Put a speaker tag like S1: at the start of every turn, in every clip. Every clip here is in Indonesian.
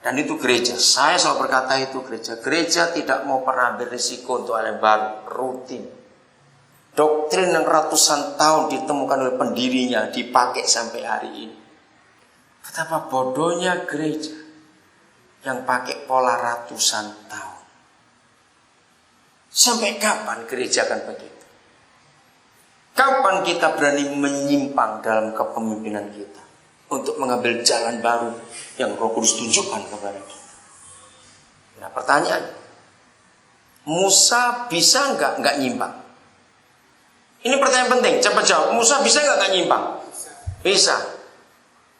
S1: Dan itu gereja. Saya selalu berkata itu gereja. Gereja tidak mau pernah berisiko untuk hal yang baru, rutin. Doktrin yang ratusan tahun ditemukan oleh pendirinya dipakai sampai hari ini. Betapa bodohnya gereja yang pakai pola ratusan tahun. Sampai kapan gereja akan begitu? Kapan kita berani menyimpang dalam kepemimpinan kita untuk mengambil jalan baru yang Roh Kudus tunjukkan kepada kita? Nah, pertanyaan, Musa bisa nggak nyimpang? Ini pertanyaan penting, cepat jawab. Musa bisa nggak nyimpang? Bisa.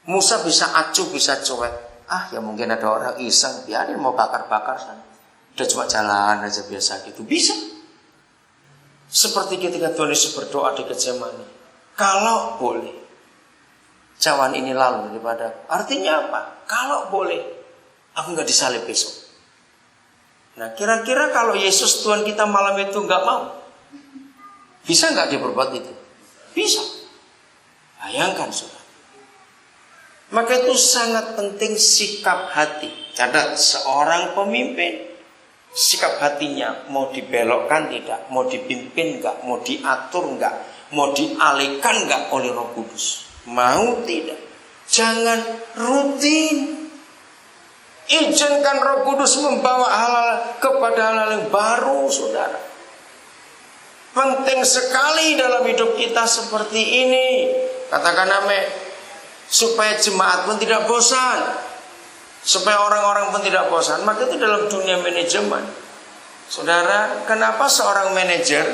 S1: Musa bisa acuh, bisa cuek. Ya mungkin ada orang iseng, biarin mau bakar-bakar sana. Udah cuma jalan aja biasa gitu. Bisa. Seperti ketika Tuhan Yesus berdoa di Getsemani. Kalau boleh, cawan ini lalu daripada. Artinya apa? Kalau boleh, aku nggak disalib besok. Nah, kira-kira kalau Yesus Tuhan kita malam itu nggak mau, bisa nggak dia berbuat itu? Bisa. Bayangkan saudara. Maka itu sangat penting sikap hati. Catat, seorang pemimpin, sikap hatinya mau dibelokkan tidak, mau dipimpin nggak, mau diatur nggak, mau dialihkan nggak oleh Roh Kudus. Mau tidak? Jangan rutin. Izinkan Roh Kudus membawa hal-hal kepada hal yang baru, saudara. Penting sekali dalam hidup kita seperti ini. Katakan amin. Supaya jemaat pun tidak bosan, supaya orang-orang pun tidak bosan. Maka itu dalam dunia manajemen, saudara, kenapa seorang manajer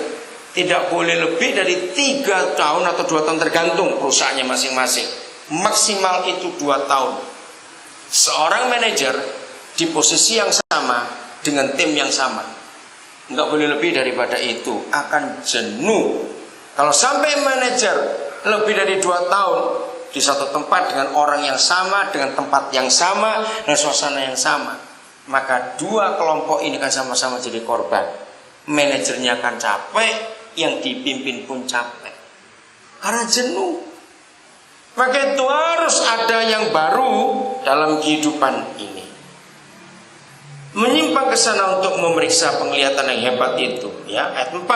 S1: tidak boleh lebih dari 3 tahun atau 2 tahun, tergantung perusahaannya masing-masing. Maksimal itu 2 tahun. Seorang manajer di posisi yang sama dengan tim yang sama, nggak boleh lebih daripada itu, akan jenuh. Kalau sampai manajer lebih dari 2 tahun di satu tempat dengan orang yang sama, dengan tempat yang sama, dan suasana yang sama, maka 2 kelompok ini akan sama-sama jadi korban. Manajernya akan capek, yang dipimpin pun capek karena jenuh. Maka itu harus ada yang baru dalam kehidupan ini. Menyimpang ke sana untuk memeriksa penglihatan yang hebat itu, ya, ayat 4.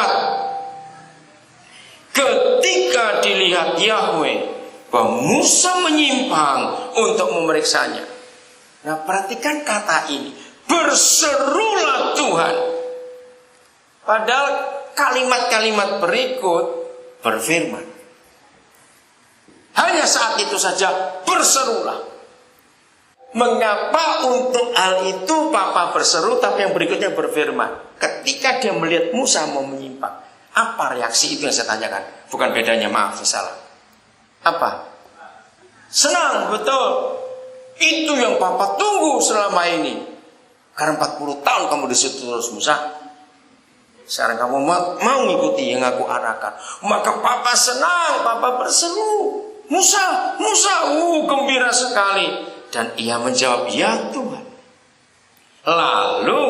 S1: Ketika dilihat Yahweh bahwa Musa menyimpang untuk memeriksanya. Nah, perhatikan kata ini, berserulah Tuhan. Padahal kalimat-kalimat berikut berfirman. Hanya saat itu saja berserulah. Mengapa untuk hal itu Papa berseru, tapi yang berikutnya berfirman? Ketika dia melihat Musa mau menyimpang, apa reaksi itu yang saya tanyakan? Bukan bedanya, maaf saya salah. Apa? Senang, betul. Itu yang Papa tunggu selama ini. Karena 40 tahun kamu di situ terus, Musa. Sekarang kamu mau mengikuti yang aku arahkan. Maka Papa senang, Papa berseru, Musa, Musa, gembira sekali. Dan ia menjawab, ya Tuhan. Lalu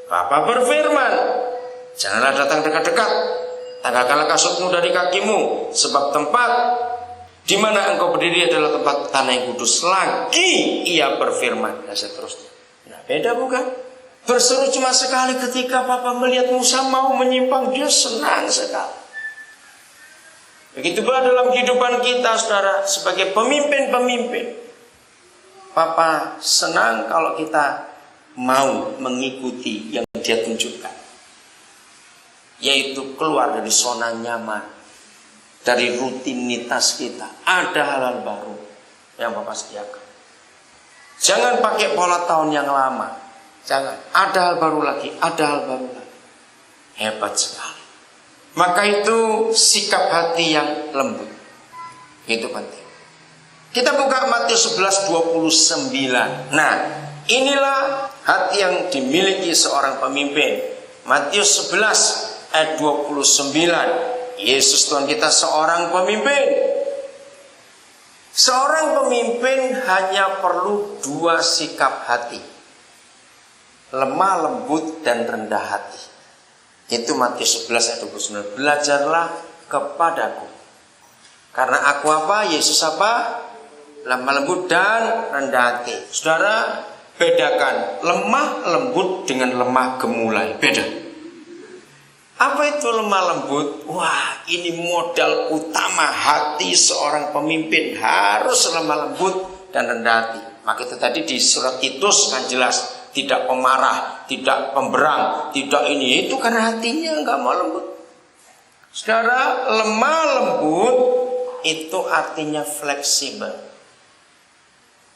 S1: Papa berfirman, janganlah datang dekat-dekat. Tanggalkanlah kasutmu dari kakimu, sebab tempat di mana engkau berdiri adalah tempat tanah yang kudus. Lagi ia berfirman, dan seterusnya. Nah, beda bukan? Berseru cuma sekali. Ketika Papa melihat Musa mau menyimpang, dia senang sekali. Begitu pula dalam kehidupan kita, saudara, sebagai pemimpin-pemimpin. Papa senang kalau kita mau mengikuti yang dia tunjukkan, yaitu keluar dari zona nyaman, dari rutinitas kita. Ada hal-hal baru yang Bapak sediakan. Jangan pakai pola tahun yang lama. Jangan. Ada hal baru lagi, ada hal baru lagi. Hebat sekali. Maka itu sikap hati yang lembut. Itu penting. Kita buka Matius 11:29. Nah, inilah hati yang dimiliki seorang pemimpin. Matius 11 ayat 29. Yesus Tuhan kita seorang pemimpin. Seorang pemimpin hanya perlu 2 sikap hati. Lemah, lembut, dan rendah hati. Itu Matius 11 ayat 29. Belajarlah kepadaku. Karena aku apa? Yesus apa? Lemah lembut dan rendah hati. Saudara, Bedakan lemah lembut dengan lemah gemulai. Beda. Apa itu lemah lembut? Wah, ini modal utama hati seorang pemimpin. Harus lemah lembut dan rendah hati. Maka itu tadi di surat Titus kan jelas. Tidak pemarah, tidak pemberang, tidak ini. Itu karena hatinya nggak mau lembut. Saudara, lemah lembut itu artinya fleksibel.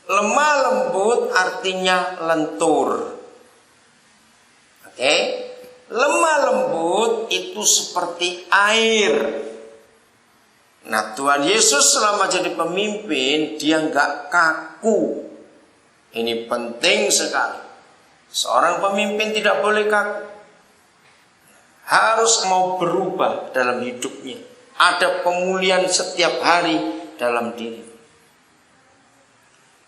S1: Lemah lembut artinya lentur. Oke? Lemah lembut itu seperti air. Nah, Tuhan Yesus selama jadi pemimpin, dia nggak kaku. Ini penting sekali. Seorang pemimpin tidak boleh kaku. Harus mau berubah dalam hidupnya. Ada pemulihan setiap hari dalam diri.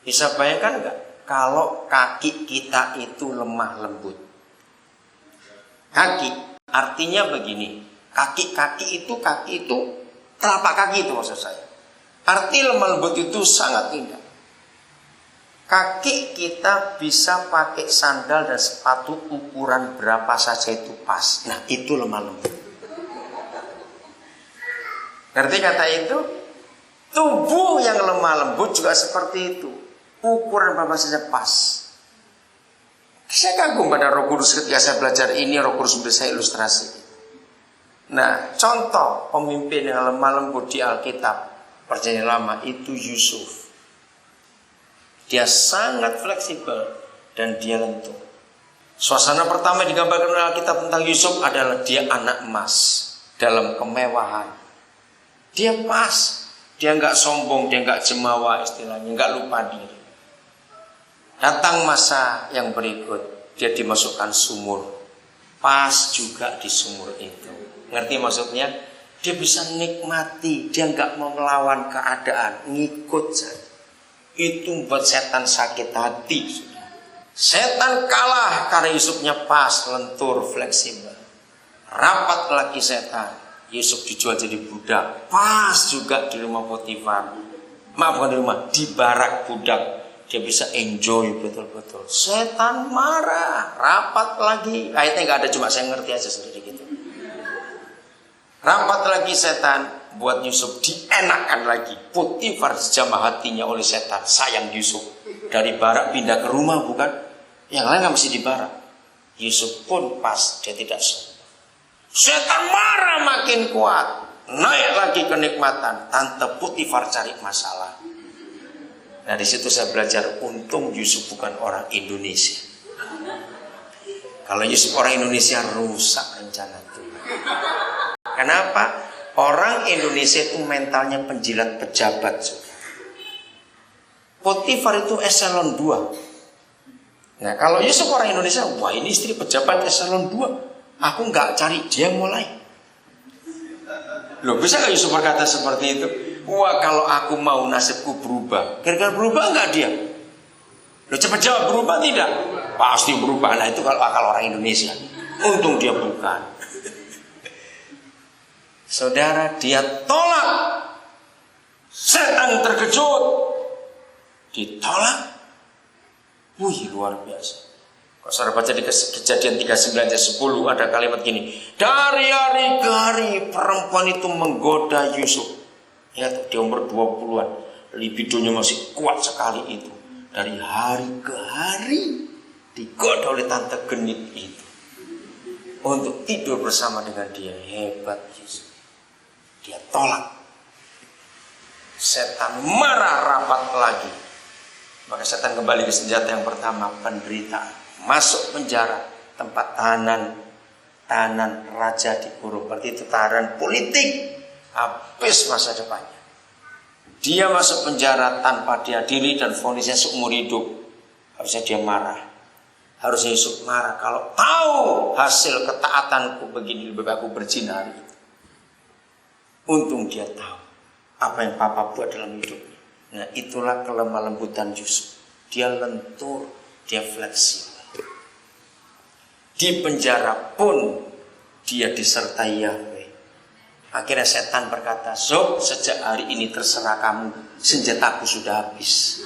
S1: Bisa bayangkan nggak kalau kaki kita itu lemah lembut? Kaki artinya begini. Kaki itu telapak kaki itu maksud saya. Arti lemah lembut itu sangat indah. Kaki kita bisa pakai sandal dan sepatu ukuran berapa saja itu pas. Nah, itu lemah lembut. Ngerti kata itu? Tubuh yang lemah lembut juga seperti itu. Ukuran berapa saja pas. Saya kagum pada Roh Kudus ketika saya belajar ini. Roh Kudus memberi saya ilustrasi. Nah, contoh pemimpin yang lemah lembut di Alkitab Perjanjian Lama itu Yusuf. Dia sangat fleksibel dan dia lentur. Suasana pertama yang digambarkan oleh Alkitab tentang Yusuf adalah dia anak emas dalam kemewahan. Dia pas, dia nggak sombong, dia nggak jemawa istilahnya, nggak lupa diri. Datang masa yang berikut, dia dimasukkan sumur. Pas juga di sumur itu. Ngerti maksudnya? Dia bisa nikmati, dia nggak mau melawan keadaan, ngikut saja. Itu membuat setan sakit hati. Setan kalah karena Yusufnya pas, lentur, fleksibel. Rapat lagi setan. Yusuf dijual jadi budak. Pas juga di rumah Potifar. Maaf, bukan di rumah, di barak budak. Dia bisa enjoy betul-betul. Setan marah, rapat lagi. Ayatnya nggak ada, cuma saya ngerti aja sendiri gitu. Rapat lagi setan, buat Yusuf dienakan lagi. Potifar dijamah hatinya oleh setan, sayang Yusuf. Dari barak pindah ke rumah, bukan? Yang lain nggak mesti di barak. Yusuf pun pas, dia tidak sombong. Setan marah makin kuat, naik lagi kenikmatan. Tante Potifar cari masalah. Nah, di situ saya belajar, untung Yusuf bukan orang Indonesia. Kalau Yusuf orang Indonesia, rusak rencana Tuhan. Kenapa? Orang Indonesia itu mentalnya penjilat pejabat. Potifar itu eselon 2. Nah, kalau Yusuf orang Indonesia, wah ini istri pejabat eselon 2. Aku nggak cari, dia mulai. Loh, bisa nggak Yusuf berkata seperti itu? Wah, kalau aku mau nasibku berubah. Kira-kira berubah nggak dia? Loh, cepat jawab, berubah tidak? Pasti berubah. Nah, itu kalau akal orang Indonesia. Untung dia bukan. Saudara, dia tolak. Setan terkejut. Ditolak. Wih, luar biasa. Kalau saudara baca di Kejadian 39 ayat 10 ada kalimat gini. Dari hari ke hari perempuan itu menggoda Yusuf. Ya, di umur 20-an. Libidonya masih kuat sekali itu. Dari hari ke hari digoda oleh tante genit itu. Untuk tidur bersama dengan dia. Hebat Yusuf. Dia tolak. Setan marah, rapat lagi. Maka setan kembali ke senjata yang pertama, penderitaan. Masuk penjara, tempat tahanan raja dikurung. Berarti itu tahanan politik. Habis masa depannya. Dia masuk penjara tanpa diadili dan vonisnya seumur hidup. Harusnya dia marah. Harusnya Yusuf marah. Kalau tahu hasil ketaatanku begini, lebih baik aku berzina hari itu. Untung dia tahu apa yang papa buat dalam hidupnya. Nah, itulah kelemah lembutan Yusuf. Dia lentur, dia fleksibel. Di penjara pun dia disertai Yahweh. Akhirnya setan berkata, Zob, sejak hari ini terserah kamu, senjataku sudah habis.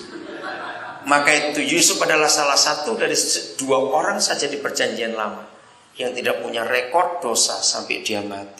S1: Maka itu Yusuf adalah salah satu dari 2 orang saja di perjanjian lama yang tidak punya rekor dosa sampai dia mati.